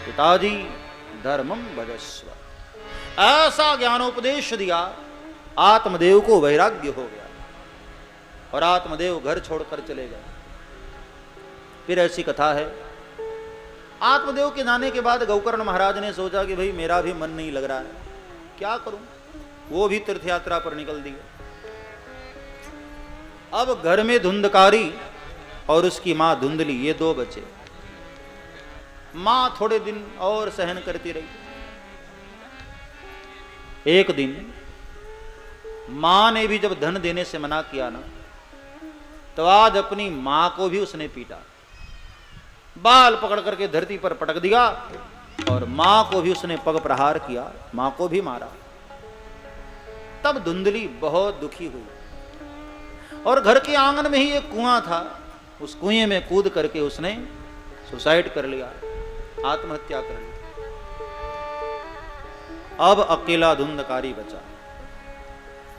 पिताजी धर्मम भजस्व। ऐसा ज्ञानोपदेश दिया, आत्मदेव को वैराग्य हो गया और आत्मदेव घर छोड़कर चले गए। फिर ऐसी कथा है, आत्मदेव के जाने के बाद गौकर्ण महाराज ने सोचा कि भाई मेरा भी मन नहीं लग रहा है, क्या करूं। वो भी तीर्थ यात्रा पर निकल दिए। अब घर में धुंधकारी और उसकी मां धुंधली, ये दो बचे। मां थोड़े दिन और सहन करती रही। एक दिन मां ने भी जब धन देने से मना किया ना, तो आज अपनी मां को भी उसने पीटा, बाल पकड़ करके धरती पर पटक दिया और मां को भी उसने पग प्रहार किया, मां को भी मारा। तब धुंधली बहुत दुखी हुई और घर के आंगन में ही एक कुआं था, उस कुएं में कूद करके उसने सुसाइड कर लिया, आत्महत्या कर ली। अब अकेला धुंधकारी बचा,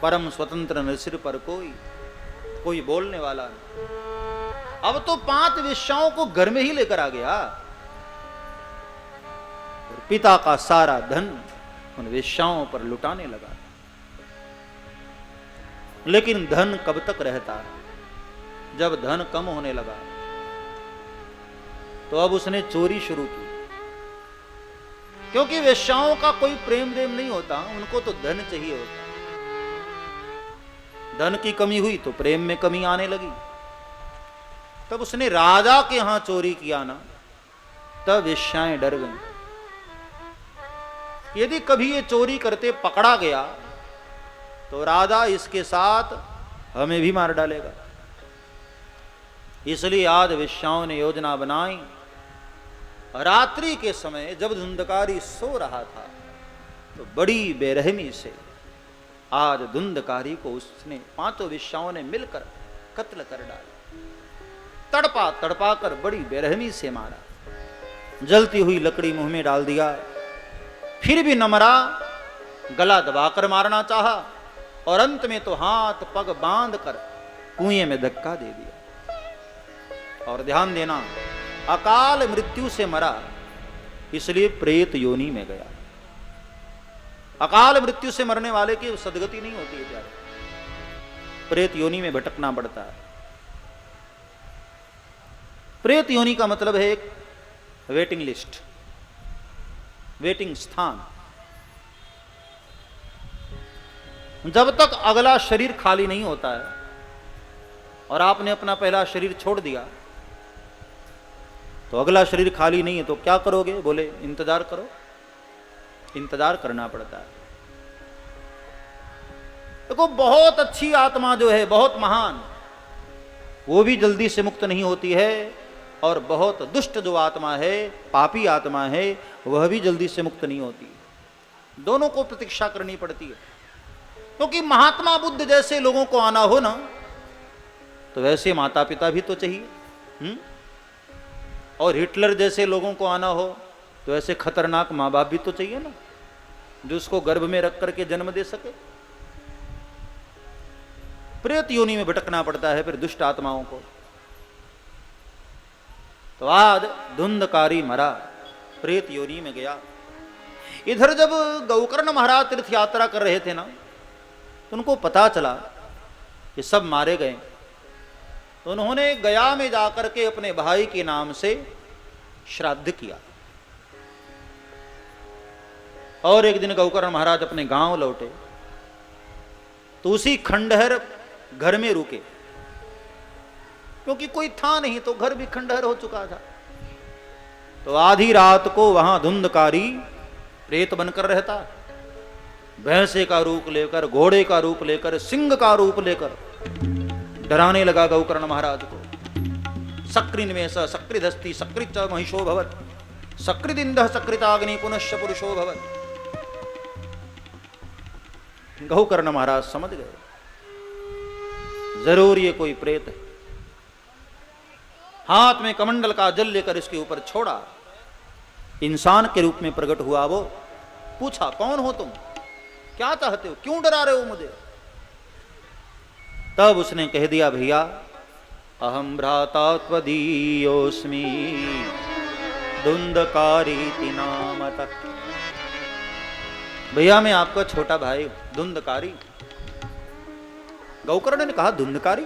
परम स्वतंत्र न सिर पर कोई बोलने वाला नहीं। अब तो 5 वेश्याओं को घर में ही लेकर आ गया और पिता का सारा धन उन वेश्याओं पर लुटाने लगा। लेकिन धन कब तक रहता है। जब धन कम होने लगा तो अब उसने चोरी शुरू की, क्योंकि वेश्याओं का कोई प्रेम देम नहीं होता, उनको तो धन चाहिए होता। धन की कमी हुई तो प्रेम में कमी आने लगी। तब उसने राजा के यहां चोरी किया ना, तब वेश्याएं डर गईं। यदि कभी ये चोरी करते पकड़ा गया तो राजा इसके साथ हमें भी मार डालेगा। इसलिए आज वेश्याओं ने योजना बनाई। रात्रि के समय जब धुंधकारी सो रहा था तो बड़ी बेरहमी से आज धुंधकारी को उसने 5 वेश्याओं ने मिलकर कत्ल कर डाला। तड़पा तड़पा कर बड़ी बेरहमी से मारा, जलती हुई लकड़ी मुंह में डाल दिया, फिर भी न मरा, गला दबाकर मारना चाहा और अंत में तो हाथ पग बांध कर कुएं में धक्का दे दिया। और ध्यान देना, अकाल मृत्यु से मरा, इसलिए प्रेत योनि में गया। अकाल मृत्यु से मरने वाले की सदगति नहीं होती है प्यारे, प्रेत योनि में भटकना पड़ता है। प्रेत योनि का मतलब है एक वेटिंग लिस्ट, वेटिंग स्थान। जब तक अगला शरीर खाली नहीं होता है और आपने अपना पहला शरीर छोड़ दिया तो अगला शरीर खाली नहीं है तो क्या करोगे? बोले इंतजार करो। इंतजार करना पड़ता है। देखो, बहुत अच्छी आत्मा जो है, बहुत महान, वो भी जल्दी से मुक्त नहीं होती है, और बहुत दुष्ट जो आत्मा है, पापी आत्मा है, वह भी जल्दी से मुक्त नहीं होती। दोनों को प्रतीक्षा करनी पड़ती है। क्योंकि महात्मा बुद्ध जैसे लोगों को आना हो ना, तो वैसे माता पिता भी तो चाहिए। और हिटलर जैसे लोगों को आना हो तो ऐसे खतरनाक माँ बाप भी तो चाहिए ना, जो उसको गर्भ में रख करके जन्म दे सके। प्रेत योनि में भटकना पड़ता है फिर दुष्ट आत्माओं को। तो आज धुंधकारी मरा, प्रेत योनि में गया। इधर जब गौकर्ण महाराज तीर्थ यात्रा कर रहे थे ना, तो उनको पता चला कि सब मारे गए। तो उन्होंने गया में जाकर के अपने भाई के नाम से श्राद्ध किया। और एक दिन गौकर्ण महाराज अपने गांव लौटे तो उसी खंडहर घर में रुके, क्योंकि कोई था नहीं तो घर भी खंडहर हो चुका था। तो आधी रात को वहां धुंधकारी प्रेत बनकर रहता, भैंसे का रूप लेकर, घोड़े का रूप लेकर, सिंह का रूप लेकर डराने लगा गौकर्ण महाराज को। सकृन्मेष सकृदस्ति सकृत महिषो भवत्, सकृदिंदः सकृताग्नि पुनश्च पुरुषो भवत्। गौकर्ण महाराज समझ गए, जरूर ये कोई प्रेत है। हाथ में कमंडल का जल लेकर इसके ऊपर छोड़ा, इंसान के रूप में प्रकट हुआ। वो पूछा, कौन हो तुम, क्या चाहते हो, क्यों डरा रहे हो मुझे? तब उसने कह दिया, भैया अहम भ्राता त्वदीयोस्मि धुंधकारीति नामतः। भैया मैं आपका छोटा भाई धुंधकारी। गौकर्ण ने कहा धुंधकारी,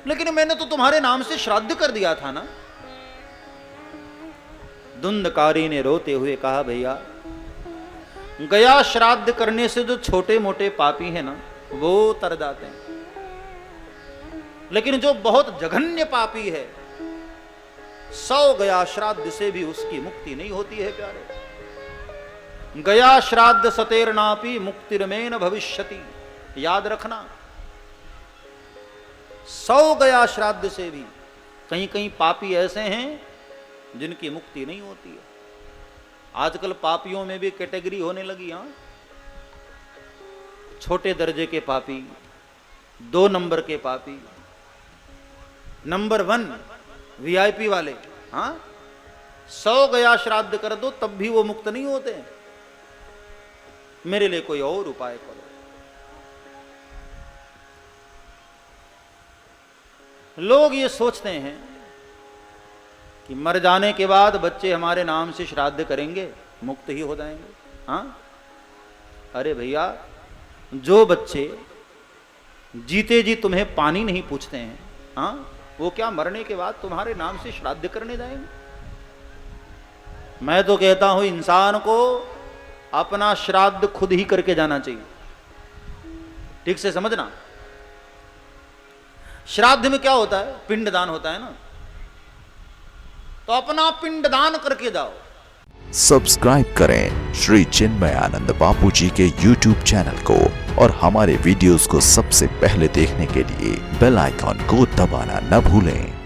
लेकिन मैंने तो तुम्हारे नाम से श्राद्ध कर दिया था ना। धुंधकारी ने रोते हुए कहा भैया गया श्राद्ध करने से जो छोटे मोटे पापी हैं ना वो तर जाते हैं, लेकिन जो बहुत जघन्य पापी है 100 गया श्राद्ध से भी उसकी मुक्ति नहीं होती है प्यारे। गया श्राद्ध सतेरनापि मुक्तिर्मेन भविष्यति, याद रखना 100 गया श्राद्ध से भी कहीं कहीं पापी ऐसे हैं जिनकी मुक्ति नहीं होती है। आजकल पापियों में भी कैटेगरी होने लगी। हाँ, छोटे दर्जे के पापी, 2 नंबर के पापी, नंबर 1 VIP वाले। हाँ, 100 गया श्राद्ध कर दो तब भी वो मुक्त नहीं होते। मेरे लिए कोई और उपाय करो। लोग ये सोचते हैं कि मर जाने के बाद बच्चे हमारे नाम से श्राद्ध करेंगे मुक्त ही हो जाएंगे। हाँ, अरे भैया जो बच्चे जीते जी तुम्हें पानी नहीं पूछते हैं, हाँ, वो क्या मरने के बाद तुम्हारे नाम से श्राद्ध करने जाएंगे? मैं तो कहता हूं इंसान को अपना श्राद्ध खुद ही करके जाना चाहिए। ठीक से समझना, श्राद्ध में क्या होता है? पिंडदान होता है ना, तो अपना पिंडदान करके जाओ। सब्सक्राइब करें श्री चिन्मयानंद बापू जी के YouTube चैनल को और हमारे वीडियोस को सबसे पहले देखने के लिए बेल आइकॉन को दबाना न भूलें।